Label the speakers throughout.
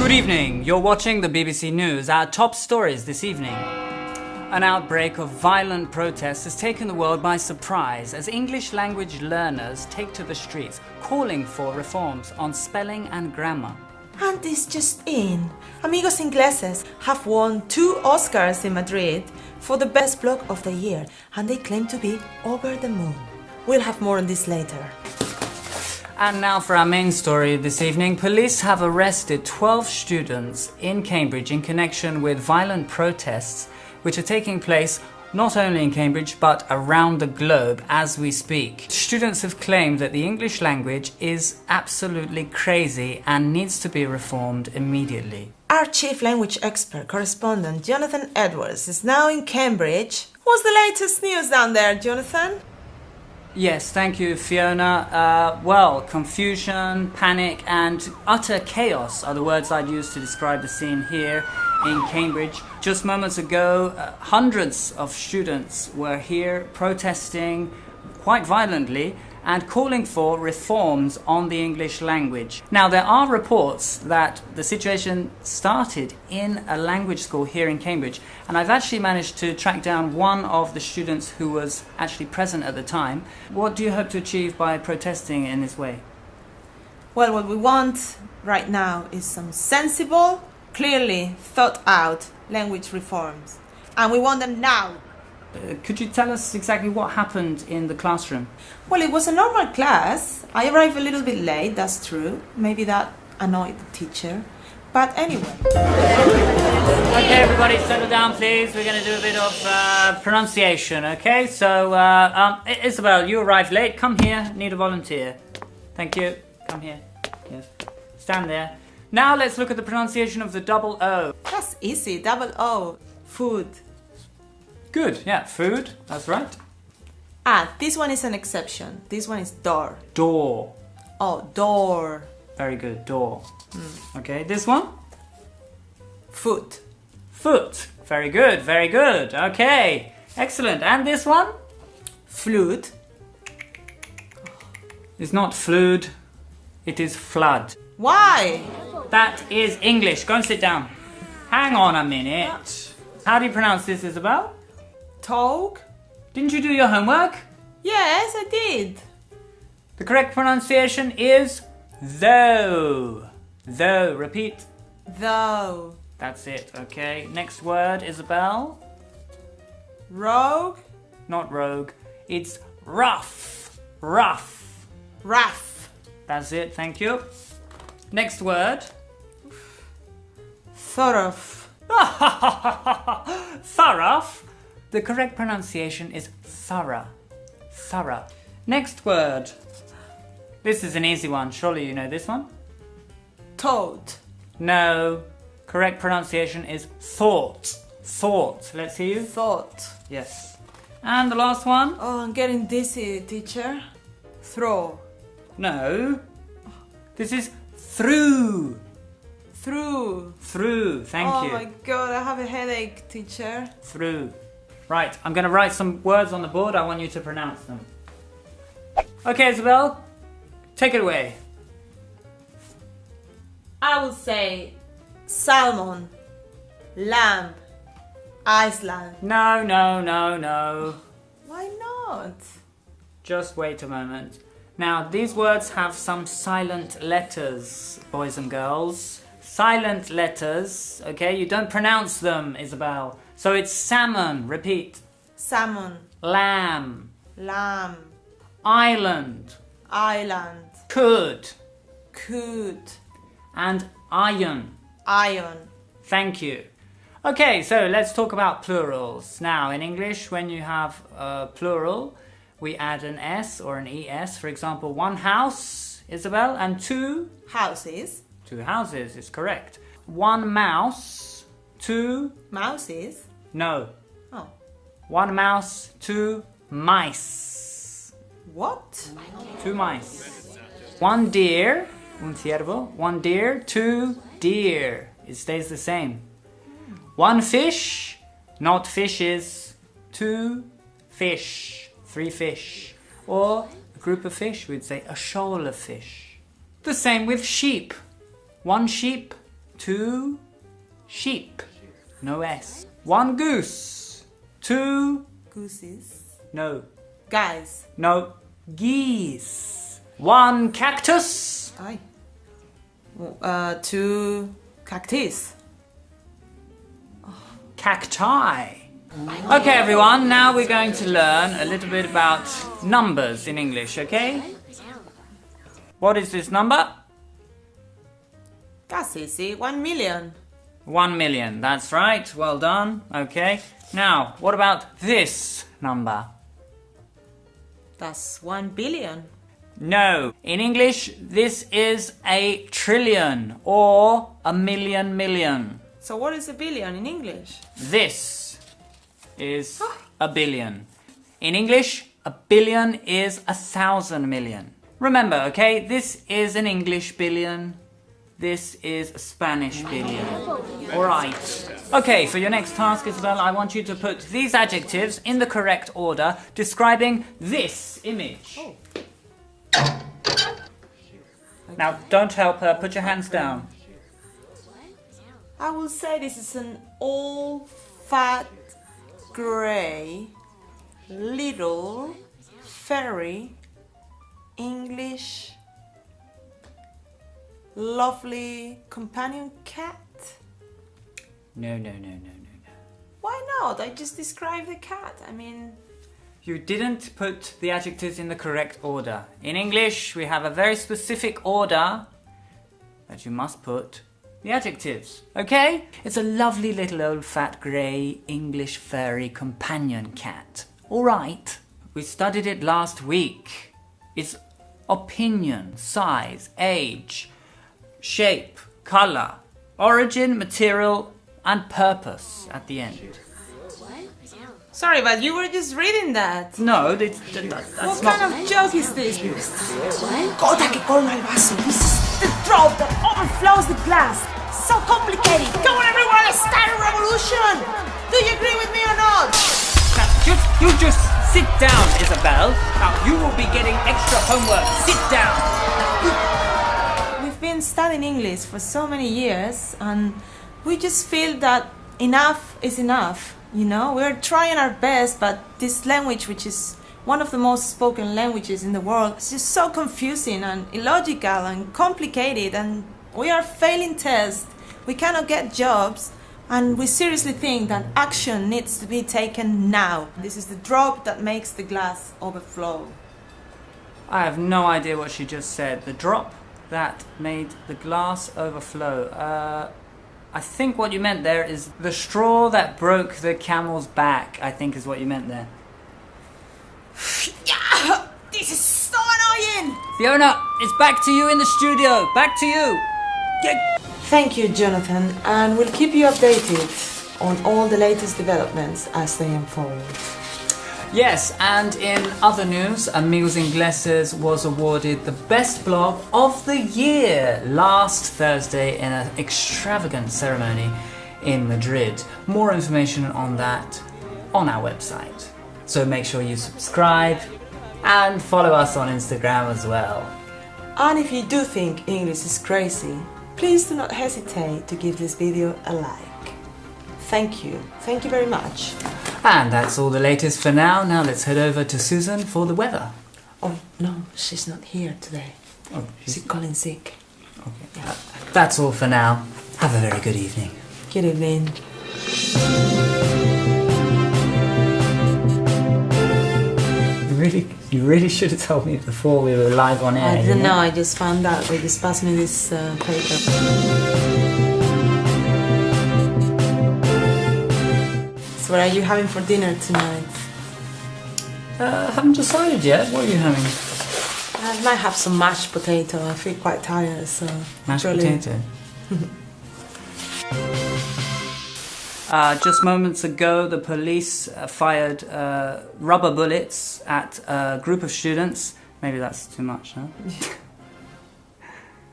Speaker 1: Good evening. You're watching the BBC News. Our top stories this evening. An outbreak of violent protests has taken the world by surprise as English language learners take to the streets, calling for reforms on spelling and grammar.
Speaker 2: And this just in. Amigos ingleses have won 2 Oscars in Madrid for the best blog of the year, and they claim to be over the moon. We'll have more on this later.
Speaker 1: And now for our main story this evening. Police have arrested 12 students in Cambridge in connection with violent protests which are taking place not only in Cambridge but around the globe as we speak. Students have claimed that the English language is absolutely crazy and needs to be reformed immediately.
Speaker 2: Our chief language expert correspondent Jonathan Edwards is now in Cambridge. What's the latest news down there, Jonathan?
Speaker 1: Yes, thank you, Fiona. Well, confusion, panic and utter chaos are the words I'd use to describe the scene here in Cambridge. Just moments ago, hundreds of students were here protesting quite violently and calling for reforms on the English language. Now, there are reports that the situation started in a language school here in Cambridge, and I've actually managed to track down one of the students who was actually present at the time. What do you hope to achieve by protesting in this way?
Speaker 2: Well, what we want right now is some sensible, clearly thought out language reforms. And we want them now.
Speaker 1: Could you tell us exactly what happened in the classroom?
Speaker 2: Well, it was a normal class. I arrived a little bit late, that's true. Maybe that annoyed the teacher. But anyway.
Speaker 1: Okay, everybody, settle down, please. We're going to do a bit of pronunciation, okay? So, Isabel, you arrived late. Come here. Need a volunteer. Thank you. Come here. Yes. Stand there. Now let's look at the pronunciation of the double O.
Speaker 2: That's easy. Double O. Food.
Speaker 1: Good, yeah, food, that's right.
Speaker 2: Ah, this one is an exception. This one is door.
Speaker 1: Door.
Speaker 2: Oh, door.
Speaker 1: Very good, door. Okay, this one?
Speaker 2: Foot.
Speaker 1: Foot. Very good, very good. Okay, excellent. And this one?
Speaker 2: Flute.
Speaker 1: It's not fluid, it is flood.
Speaker 2: Why?
Speaker 1: That is English. Go and sit down. Hang on a minute. How do you pronounce this, Isabel?
Speaker 2: Togue?
Speaker 1: Didn't you do your homework?
Speaker 2: Yes, I did.
Speaker 1: The correct pronunciation is though. Though. Repeat.
Speaker 2: Though.
Speaker 1: That's it, okay. Next word, Isabel.
Speaker 2: Rogue?
Speaker 1: Not rogue. It's rough. Rough.
Speaker 2: Rough.
Speaker 1: That's it, thank you. Next word.
Speaker 2: Thorough.
Speaker 1: Thorough. The correct pronunciation is thorough. Thorough. Next word. This is an easy one. Surely you know this one?
Speaker 2: Toad.
Speaker 1: No. Correct pronunciation is thought. Thought. Let's hear you.
Speaker 2: Thought.
Speaker 1: Yes. And the last one?
Speaker 2: Oh, I'm getting dizzy, teacher. Throw.
Speaker 1: No. This is through.
Speaker 2: Through.
Speaker 1: Through. Thank you.
Speaker 2: Oh my god, I have a headache, teacher.
Speaker 1: Through. Right, I'm going to write some words on the board. I want you to pronounce them. Okay, Isabel, take it away.
Speaker 2: I will say salmon, lamb, Iceland.
Speaker 1: No, no, no, no.
Speaker 2: Why not?
Speaker 1: Just wait a moment. Now, these words have some silent letters, boys and girls. Silent letters, okay? You don't pronounce them, Isabel. So it's salmon, repeat.
Speaker 2: Salmon.
Speaker 1: Lamb.
Speaker 2: Lamb.
Speaker 1: Island.
Speaker 2: Island.
Speaker 1: Could.
Speaker 2: Could.
Speaker 1: And iron.
Speaker 2: Iron.
Speaker 1: Thank you. Okay, so let's talk about plurals. Now, in English, when you have a plural, we add an S or an ES. For example, one house, Isabel, and two
Speaker 2: houses.
Speaker 1: Two houses is correct. One mouse, two
Speaker 2: mouses.
Speaker 1: No.
Speaker 2: Oh.
Speaker 1: One mouse, two mice.
Speaker 2: What?
Speaker 1: Two mice. One deer, un ciervo. One deer, two deer. It stays the same. One fish, not fishes. Two fish. Three fish. Or a group of fish, we'd say a shoal of fish. The same with sheep. One sheep, two sheep. No S. One goose, two
Speaker 2: Gooses.
Speaker 1: no.
Speaker 2: Guys.
Speaker 1: No. Geese. One cactus.
Speaker 2: Aye. Two cactus.
Speaker 1: Cacti. Okay everyone, now we're going to learn a little bit about numbers in English, okay? What is this number?
Speaker 2: That's easy. 1 million.
Speaker 1: 1 million, that's right, well done, okay. Now, what about this number?
Speaker 2: That's 1 billion.
Speaker 1: No, in English, this is a trillion or a million.
Speaker 2: So what is a billion in English?
Speaker 1: This is a billion. In English, a billion is 1,000 million. Remember, okay, this is an English billion. This is a Spanish billion. Alright. Okay, for your next task, Isabel, I want you to put these adjectives in the correct order describing this image. Now, don't help her. Put your hands down.
Speaker 2: I will say this is an old, fat, grey, little, furry, English, lovely companion cat.
Speaker 1: No.
Speaker 2: Why not? I just described the cat. I mean...
Speaker 1: You didn't put the adjectives in the correct order. In English, we have a very specific order that you must put the adjectives, okay? It's a lovely little old fat grey English furry companion cat. Alright. We studied it last week. It's opinion, size, age, shape, colour, origin, material and purpose at the end.
Speaker 2: Sorry, but you were just reading that.
Speaker 1: No, that's
Speaker 2: What
Speaker 1: not...
Speaker 2: kind of joke is this? Gota que colma el vaso. This is the drop that overflows the glass. So complicated. Come on, everyone, let's start a revolution. Do you agree with me or not?
Speaker 1: Now, you just sit down, Isabel. Now, you will be getting extra homework. Sit down.
Speaker 2: We've been studying English for so many years, and we just feel that enough is enough. You know, we're trying our best, but this language, which is one of the most spoken languages in the world, is just so confusing and illogical and complicated, and we are failing tests, we cannot get jobs, and we seriously think that action needs to be taken now. This is the drop that makes the glass overflow.
Speaker 1: I have no idea what she just said. The drop that made the glass overflow. I think what you meant there is the straw that broke the camel's back, I think is what you meant there.
Speaker 2: Yeah, this is so annoying!
Speaker 1: Fiona, it's back to you in the studio. Back to you.
Speaker 2: Thank you, Jonathan, and we'll keep you updated on all the latest developments as they unfold.
Speaker 1: Yes, and in other news, Amigos Ingleses was awarded the best blog of the year last Thursday in an extravagant ceremony in Madrid. More information on that on our website. So make sure you subscribe and follow us on Instagram as well.
Speaker 2: And if you do think English is crazy, please do not hesitate to give this video a like. Thank you. Thank you very much.
Speaker 1: And that's all the latest for now. Now let's head over to Susan for the weather.
Speaker 2: Oh, no, she's not here today.
Speaker 1: Oh,
Speaker 2: She's calling sick.
Speaker 1: okay. That's all for now. Have a very good evening.
Speaker 2: Good evening.
Speaker 1: You really should have told me before we were live on air.
Speaker 2: I don't know, I just found out. They just passed me this paper. So what are you having for dinner tonight?
Speaker 1: Haven't decided yet. What are you having?
Speaker 2: I might have some mashed potato. I feel quite tired, so...
Speaker 1: Mashed
Speaker 2: probably-
Speaker 1: potato. Just moments ago, the police fired rubber bullets at a group of students. Maybe that's too much, huh?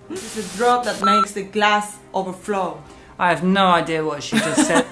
Speaker 2: It's a drop that makes the glass overflow.
Speaker 1: I have no idea what she just said.